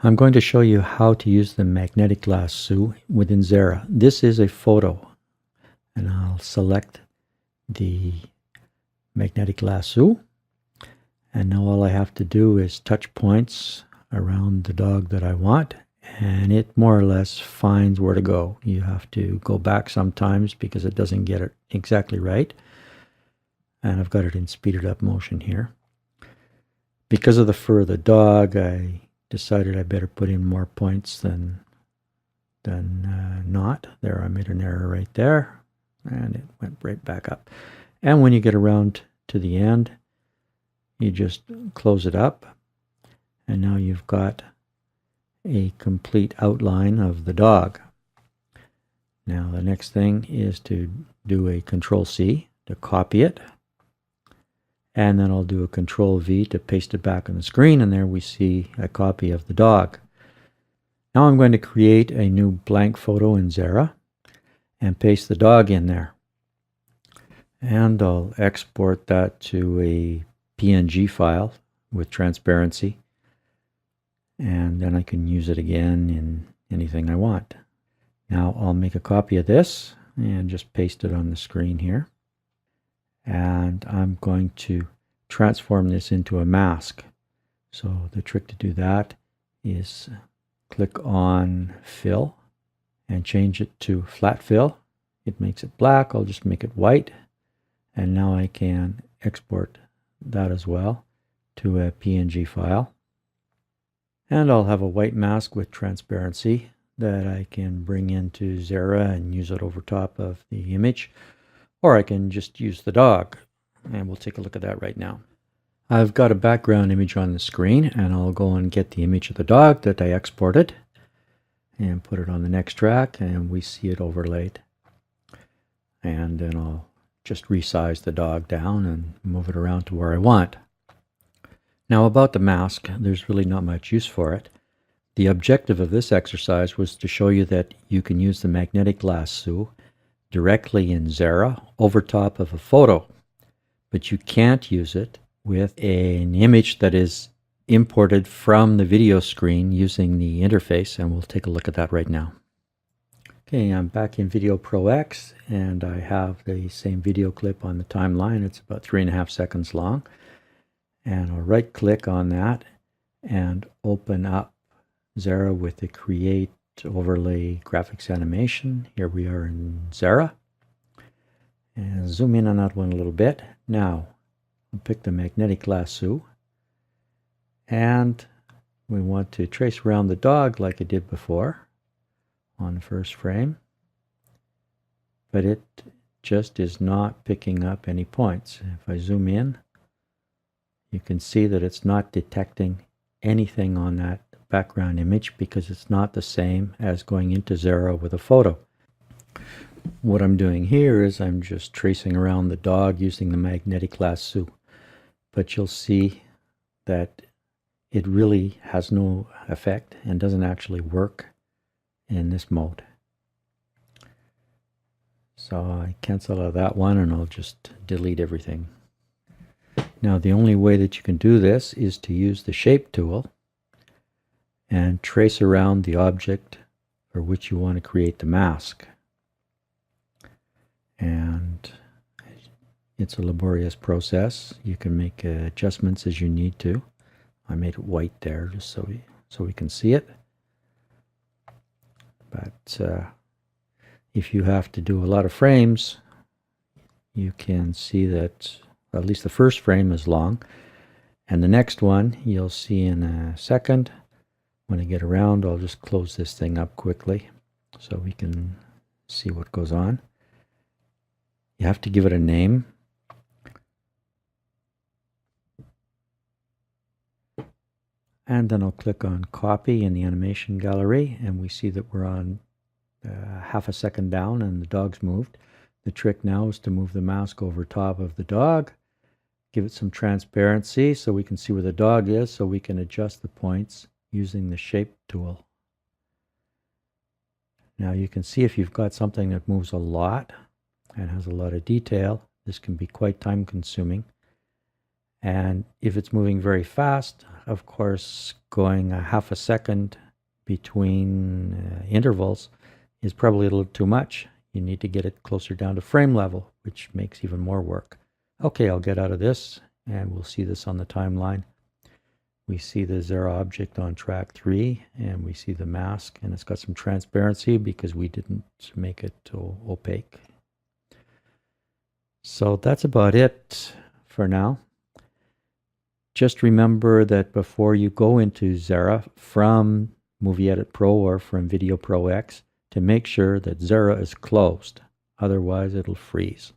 I'm going to show you how to use the magnetic lasso within Xara. This is a photo, and I'll select the magnetic lasso, and now all I have to do is touch points around the dog that I want, and it more or less finds where to go. You have to go back sometimes because it doesn't get it exactly right, and I've got it in speeded up motion here. Because of the fur of the dog, I decided I better put in more points than not. There, I made an error right there, and it went right back up. And when you get around to the end, you just close it up, and now you've got a complete outline of the dog. Now the next thing is to do a Control-C to copy it, and then I'll do a Control-V to paste it back on the screen, and there we see a copy of the dog. Now I'm going to create a new blank photo in Xara and paste the dog in there. And I'll export that to a PNG file with transparency, and then I can use it again in anything I want. Now I'll make a copy of this and just paste it on the screen here. And I'm going to transform this into a mask. So the trick to do that is click on Fill and change it to Flat Fill. It makes it black. I'll just make it white. And now I can export that as well to a PNG file. And I'll have a white mask with transparency that I can bring into Xara and use it over top of the image. Or I can just use the dog, and we'll take a look at that right now. I've got a background image on the screen, and I'll go and get the image of the dog that I exported and put it on the next track, and we see it overlaid. And then I'll just resize the dog down and move it around to where I want. Now about the mask, there's really not much use for it. The objective of this exercise was to show you that you can use the magnetic lasso directly in Xara over top of a photo, but you can't use it with an image that is imported from the video screen using the interface, and we'll take a look at that right now. Okay, I'm back in Video Pro X, and I have the same video clip on the timeline. It's about 3.5 seconds long, and I'll right click on that and open up Xara with the Create Overlay Graphics Animation. Here we are in Xara, and zoom in on that one a little bit. Now I'll pick the magnetic lasso, and we want to trace around the dog like I did before on the first frame, but it just is not picking up any points. If I zoom in, you can see that it's not detecting anything on that background image because it's not the same as going into Xara with a photo. What I'm doing here is I'm just tracing around the dog using the magnetic lasso, but you'll see that it really has no effect and doesn't actually work in this mode. So I cancel out that one, and I'll just delete everything. Now the only way that you can do this is to use the shape tool and trace around the object for which you want to create the mask. And it's a laborious process. You can make adjustments as you need to. I made it white there just so we can see it. But if you have to do a lot of frames, you can see that at least the first frame is long, and the next one you'll see in a second. When I get around, I'll just close this thing up quickly so we can see what goes on. You have to give it a name. And then I'll click on Copy in the animation gallery, and we see that we're on half a second down and the dog's moved. The trick now is to move the mask over top of the dog, give it some transparency so we can see where the dog is, so we can adjust the points using the shape tool. Now you can see if you've got something that moves a lot and has a lot of detail, this can be quite time consuming. And if it's moving very fast, of course, going a half a second between intervals is probably a little too much. You need to get it closer down to frame level, which makes even more work. Okay, I'll get out of this, and we'll see this on the timeline. We see the Xara object on track 3, and we see the mask, and it's got some transparency because we didn't make it opaque. So that's about it for now. Just remember that before you go into Xara from Movie Edit Pro or from Video Pro X, to make sure that Xara is closed. Otherwise, it'll freeze.